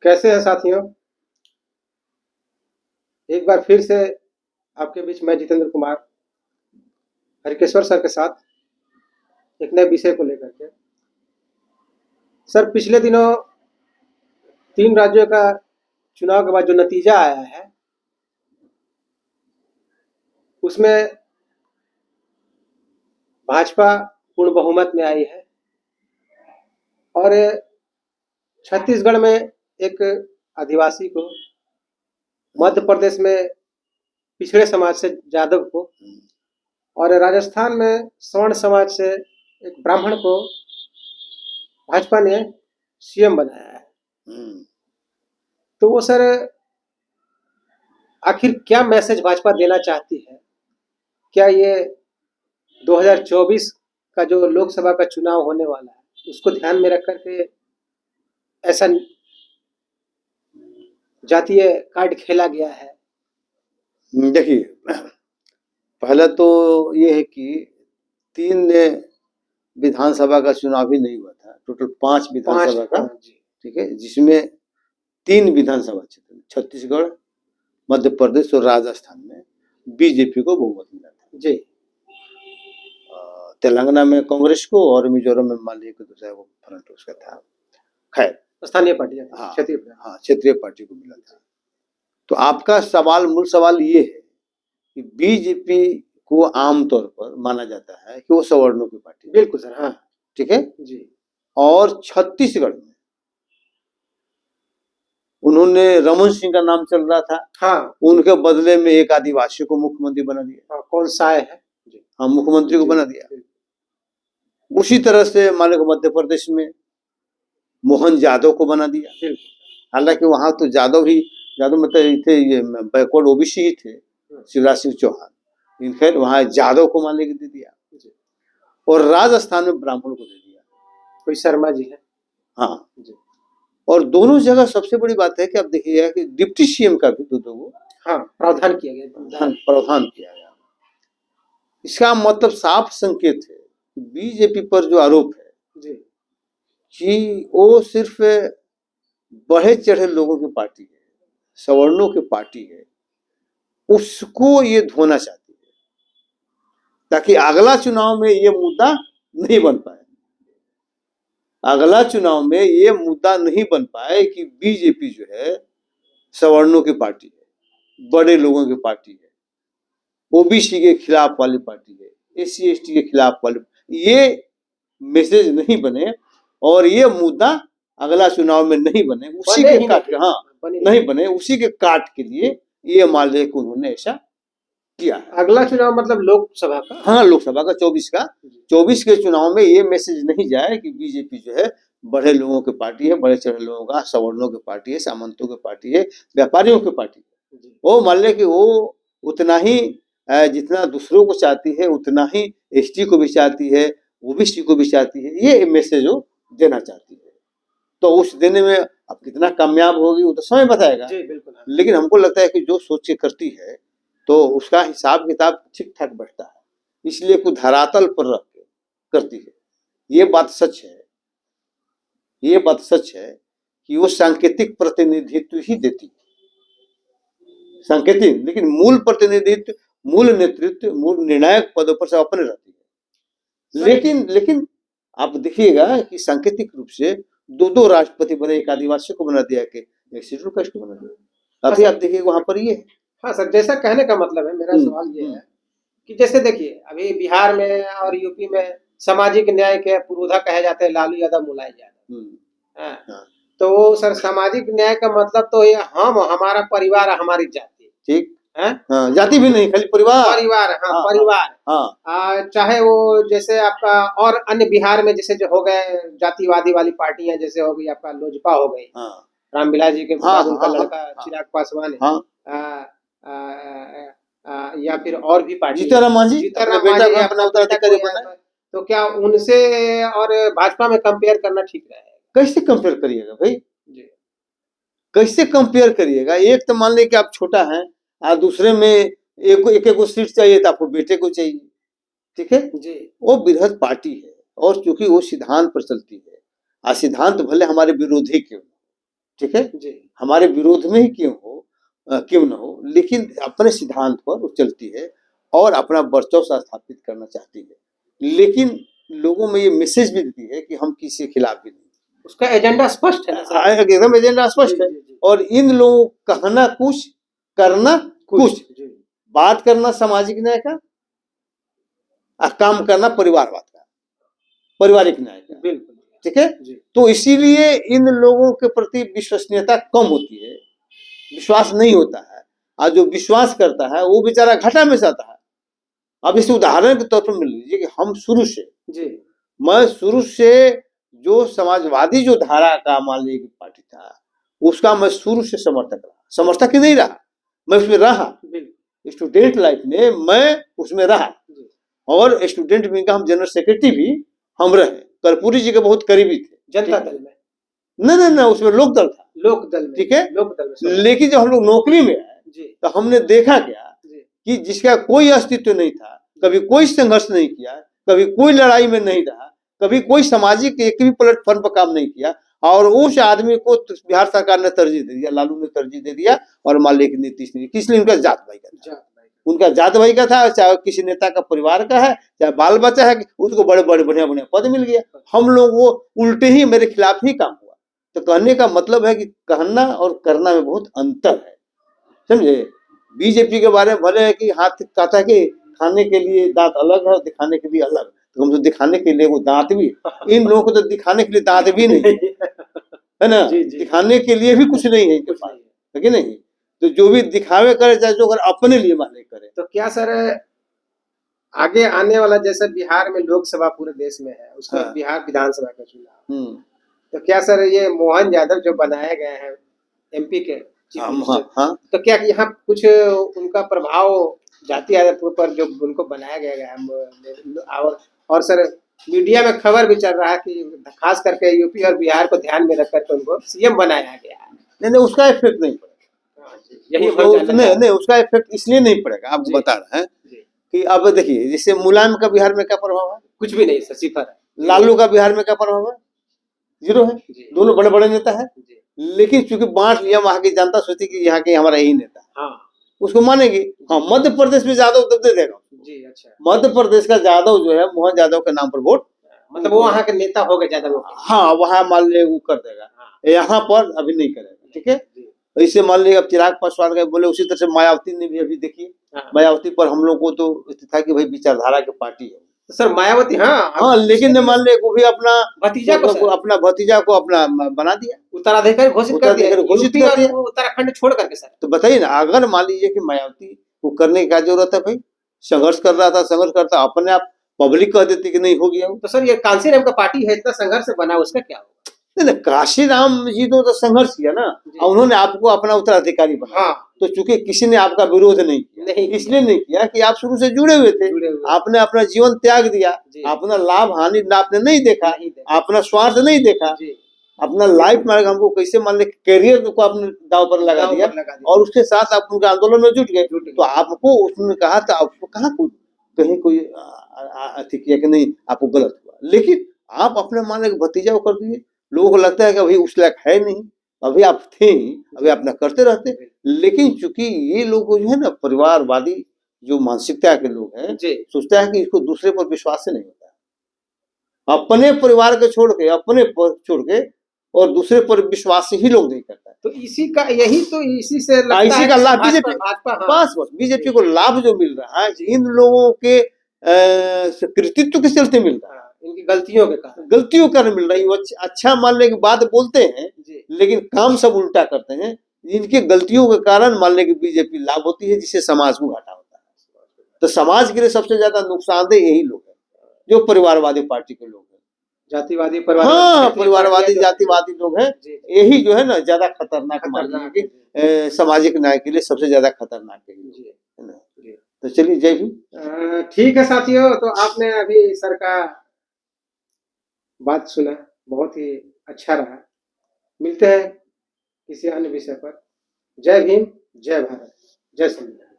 कैसे हैं साथियों। एक बार फिर से आपके बीच मैं जितेंद्र कुमार हरिकेश्वर सर के साथ एक नए विषय को लेकर के। सर, पिछले दिनों 3 राज्यों का चुनाव के बाद जो नतीजा आया है उसमें भाजपा पूर्ण बहुमत में आई है और छत्तीसगढ़ में एक आदिवासी को, मध्य प्रदेश में पिछड़े समाज से यादव को और राजस्थान में सवर्ण समाज से एक ब्राह्मण को भाजपा ने सीएम बनाया है। तो वो सर आखिर क्या मैसेज भाजपा देना चाहती है? क्या ये 2024 का जो लोकसभा का चुनाव होने वाला है उसको ध्यान में रख करके ऐसा जातीय कार्ड खेला गया है? देखिए, पहला तो ये है कि 3 विधानसभा का चुनाव ही नहीं हुआ था, टोटल 5 विधानसभा का, ठीक है, जिसमें 3 विधानसभा क्षेत्र छत्तीसगढ़, मध्य प्रदेश और राजस्थान में बीजेपी को बहुमत मिला था जी। तेलंगाना में कांग्रेस को और मिजोरम में मान लीजिए दूसरा वो फ्रंट उसका था, खैर स्थानीय पार्टी, क्षेत्रीय पार्टी को मिला था। तो आपका सवाल, मूल सवाल ये है कि बीजेपी को आमतौर पर माना जाता है कि वो सवर्णों की पार्टी। बिल्कुल सर, हाँ, ठीक है जी। और छत्तीसगढ़ में उन्होंने रमन सिंह का नाम चल रहा था, हाँ, उनके बदले में एक आदिवासी को मुख्यमंत्री बना दिया। कौन सा है जी? हाँ, मुख्यमंत्री को बना दिया। उसी तरह से मान लो मध्य प्रदेश में मोहन यादव को बना दिया। हालांकि वहां तो यादव मतलब थे, ये बैकवर्ड ओबीसी ही थे, शिवराज सिंह चौहान, इनफैक्ट वहां यादव को मान लेके दे दिया। और राजस्थान में ब्राह्मण को दे दिया, कोई शर्मा जी है। हाँ जी। और दोनों जगह सबसे बड़ी बात है कि आप देखिएगा कि डिप्टी सीएम का भी दो हाँ प्रावधान किया गया, प्रावधान किया गया। इसका मतलब साफ संकेत है बीजेपी पर जो आरोप है जी कि वो सिर्फ बढ़े चढ़े लोगों की पार्टी है, सवर्णों की पार्टी है, उसको ये धोना चाहती है ताकि अगला चुनाव में ये मुद्दा नहीं बन पाए। अगला चुनाव में ये मुद्दा नहीं बन पाए कि बीजेपी जो है सवर्णों की पार्टी है, बड़े लोगों की पार्टी है, ओबीसी के खिलाफ वाली पार्टी है, एससी एसटी के खिलाफ वाली, ये मैसेज नहीं बने और ये मुद्दा अगला चुनाव में नहीं बने, उसी के काट के, हाँ नहीं बने, उसी के काट के लिए ये मान लिया कि उन्होंने ऐसा किया है। अगला चुनाव मतलब लोकसभा का? हाँ, लोकसभा का 24 के चुनाव में ये मैसेज नहीं जाए कि बीजेपी जो है बड़े लोगों की पार्टी है, बड़े चढ़े लोगों का, सवर्णों की पार्टी है, सामंतों की पार्टी है, व्यापारियों की पार्टी है। वो मान ले कि वो उतना ही जितना दूसरों को चाहती है उतना ही एसटी को भी चाहती है, ओबीसी को भी चाहती है, ये मैसेज वो देना चाहती है। तो उस देने में अब कितना कामयाब होगी वो तो समय बताएगा जी, बिल्कुल। लेकिन हमको लगता है कि जो सोच के करती है तो उसका हिसाब किताब ठीक ठाक बैठता है, इसलिए कुछ धरातल पर रख के करती है। ये बात सच है, ये बात सच है कि वो सांकेतिक प्रतिनिधित्व ही देती है, सांकेतिक, लेकिन मूल प्रतिनिधित्व, मूल नेतृत्व, मूल निर्णायक पदों पर सब अपने रहती है। लेकिन आप देखिएगा कि सांकेतिक रूप से 2 राष्ट्रपति बने, एक आदिवासी को बना दिया कि एक शेड्यूल कास्ट को बना दिया। अभी आप देखिए वहां पर ये है। हाँ सर, जैसा कहने का मतलब है, मेरा सवाल ये है कि जैसे देखिए अभी बिहार में और यूपी में सामाजिक न्याय के पुरोधा कहे जाते हैं लालू यादव, मुलायम यादव। तो वो सर सामाजिक न्याय का मतलब तो ये हमारा परिवार, हमारी जाति, ठीक है, जाति भी नहीं, खाली परिवार। हाँ, परिवार। चाहे वो जैसे आपका और अन्य बिहार में जैसे जो हो गए जातिवादी वाली पार्टियां, जैसे हो गई आपका लोजपा हो गई, रामविलास जी के बाद उनका लड़का चिराग पासवान है, या फिर और भी पार्टी, जीतनराम मांझी, तो क्या उनसे और भाजपा में कंपेयर करना ठीक रहेगा? कैसे कंपेयर करिएगा भाई जी, कैसे कंपेयर करिएगा? एक तो मान लीजिए कि आप छोटा है और दूसरे में एक सीट चाहिए तो आपको बेटे को चाहिए, ठीक है जी। वो बृहद पार्टी है और चूंकि वो सिद्धांत पर चलती है, और सिद्धांत भले हमारे विरोधी क्यों, ठीक है, जी हमारे विरोध में ही क्यों न हो, लेकिन अपने सिद्धांत पर वो चलती है और अपना वर्चस्व स्थापित करना चाहती है। लेकिन लोगों में ये मैसेज भी देती है कि हम किसी के खिलाफ भी नहीं, उसका एजेंडा स्पष्ट है ना सर। एकदम एजेंडा स्पष्ट है। जी, जी, और इन लोगों को कहना कुछ, करना कुछ, जी बात करना सामाजिक न्याय का और काम करना परिवारवाद का, पारिवारिक न्याय का, बिल्कुल ठीक है। जी तो इसीलिए इन लोगों के प्रति विश्वसनीयता कम होती है, विश्वास नहीं होता है, और जो विश्वास करता है वो बेचारा घाटा में जाता है। अब इस उदाहरण के तौर पर मिल लीजिए कि हम शुरू से, जी मैं शुरू से जो समाजवादी जो धारा का मान लीजिए पार्टी था, उसका मैं शुरू से समर्थक ही नहीं रहा, मैं उसमें रहा। बिल्कुल स्टूडेंट लाइफ में मैं उसमें रहा, जी और स्टूडेंट विंग का हम जनरल सेक्रेटरी भी हम रहे, कर्पूरी जी के बहुत करीबी थे। जनता दल में, न उसमें लोक दल था, लोक दल में, ठीक है। लोक दल में सब। लेकिन जब हम लोग नौकरी में आए जी तो हमने देखा क्या जी कि जिसका कोई अस्तित्व नहीं था, कभी कोई संघर्ष नहीं किया, कभी कोई लड़ाई में नहीं रहा, कभी कोई सामाजिक एक भी प्लेटफॉर्म पर काम नहीं किया, और उस आदमी को बिहार सरकार ने तरजीह दे दिया, लालू ने तरजीह दे दिया, और मान लीजिए नीतीश ने, किसलिए? उनका जात भाई का था, जात भाई उनका जात भाई का था, चाहे किसी नेता का परिवार का है, चाहे बाल बच्चा है, उसको बड़े बड़े बढ़िया बढ़िया पद मिल गया। हम लोग वो उल्टे ही मेरे खिलाफ ही काम हुआ। तो कहने का मतलब है कि कहना और करना में बहुत अंतर है, समझे। बीजेपी के बारे में भले है कि हाथ कहता है कि खाने के लिए दांत अलग है और दिखाने के लिए अलग, तो हम तो दिखाने के लिए वो दांत भी, इन लोगों को तो दिखाने के लिए दांत भी नहीं है ना, जी, जी। दिखाने के लिए भी कुछ नहीं है इनके पास, है कि नहीं। तो जो भी दिखावे करे, चाहे जो अगर अपने लिए माने करे। तो क्या सर आगे आने वाला, जैसे बिहार में लोकसभा पूरे देश में है, उसके बाद हाँ। बिहार विधानसभा का चुनाव, तो क्या सर ये मोहन यादव जो बनाए गए हैं एमपी के चीफ मिनिस्टर, हाँ, तो क्या यहाँ कुछ उनका प्रभाव जाति आधार पर जो उनको बनाया गया है, और सर मीडिया में खबर भी चल रहा है कि खास करके यूपी और बिहार को ध्यान में रख करके उनको सीएम बनाया गया है। नहीं उसका इफेक्ट नहीं पड़ेगा, हाँ जी, यही हम जानना चाहते हैं। नहीं उसका इफेक्ट इसलिए नहीं पड़ेगा, आपको जी। बता रहे हैं जी, कि अब देखिए, जैसे मुलायम का बिहार में क्या प्रभाव है? कुछ भी नहीं सर, सिफर है। लालू का बिहार में क्या प्रभाव है? जीरो है। जी। दोनों बड़े बड़े नेता है, जी, लेकिन चूंकि बांट लिया, वहां की जनता सोचती कि यहाँ के हमारा यही नेता है, हाँ उसको मानेगी। हाँ, मध्य प्रदेश में यादव तब दे देगा जी, अच्छा, मध्य प्रदेश का यादव जो है, मोहन यादव के नाम पर वोट, मतलब वो वहाँ के नेता हो गए ज्यादा लोग। हाँ वहां मान ले वो कर देगा, यहाँ पर अभी नहीं करेगा, ठीक है। इससे मान लीजिए अब चिराग पासवान का बोले, उसी तरह से मायावती ने भी अभी देखिए, मायावती पर हम लोग को तो था कि भाई विचारधारा की पार्टी है, तो सर मायावती, हाँ, लेकिन मान ले वो भी अपना भतीजा को अपना भतीजा को अपना बना दिया, उत्तराधिकारी घोषित कर दिया, घोषित यूपी कर दिया। और उत्तराखंड छोड़ करके सर। तो बताइए ना, अगर मान लीजिए कि मायावती को करने की क्या जरूरत है भाई, संघर्ष कर रहा था, संघर्ष करता, अपने आप पब्लिक कह देती कि नहीं हो गया। तो सर ये कांसीराम का पार्टी है, इतना संघर्ष से बना, उसका क्या होगा? नहीं, काशीराम जी तो संघर्ष किया ना, और उन्होंने आपको अपना उत्तराधिकारी बनाया। हाँ। तो चूंकि किसी ने आपका विरोध नहीं किया, इसलिए नहीं किया कि आप शुरू से जुड़े हुए थे, आपने अपना जीवन त्याग दिया, अपना लाभ हानि आपने नहीं देखा, अपना स्वार्थ नहीं देखा, अपना लाइफ में हमको कैसे मान ले कैरियर को आपने दाव पर लगा दिया, और उसके साथ आप उनके आंदोलन में जुट गए। तो आपको उसने कहा था, आपको कहा कहीं कोई अति किया कि नहीं, आपको गलत हुआ, लेकिन आप अपने मान ले भतीजा को कर दिए। लोगों को लगता है कि अभी उस लायक है नहीं, अभी आप थे ही, अभी अपना करते रहते। लेकिन चूंकि ये लोग जो है ना, परिवारवादी जो मानसिकता के लोग हैं, सोचता है कि इसको दूसरे पर विश्वास से नहीं होता है, अपने परिवार को छोड़ के, अपने पर छोड़ के और दूसरे पर विश्वास ही लोग नहीं करता है। तो इसी का यही तो इसी से लगता है, इसी का लाभ बीजेपी, भाजपा, बस बीजेपी को लाभ जो मिल रहा है, इन लोगों के कृतित्व के चलते मिल रहा है, इनकी गलतियों के कारण, गलतियों का मिल रही है। अच्छा मानने की बात बोलते हैं, लेकिन काम सब उल्टा करते हैं। इनकी गलतियों के कारण मानने की बीजेपी लाभ होती है, जिससे समाज को घाटा होता है। तो समाज के लिए सबसे ज्यादा नुकसानदेह यही लोग हैं, जो परिवारवादी पार्टी के लोग हैं, जातिवादी, हाँ, परिवारवादी जातिवादी लोग हैं। यही जो है ना ज्यादा खतरनाक मानने की, सामाजिक न्याय के लिए सबसे ज्यादा खतरनाक है ना। तो चलिए, जय हिंद। ठीक है साथियों, तो आपने अभी सर का बात सुना, बहुत ही अच्छा रहा। मिलते हैं किसी अन्य विषय पर। जय भीम, जय भारत, जय संविधान।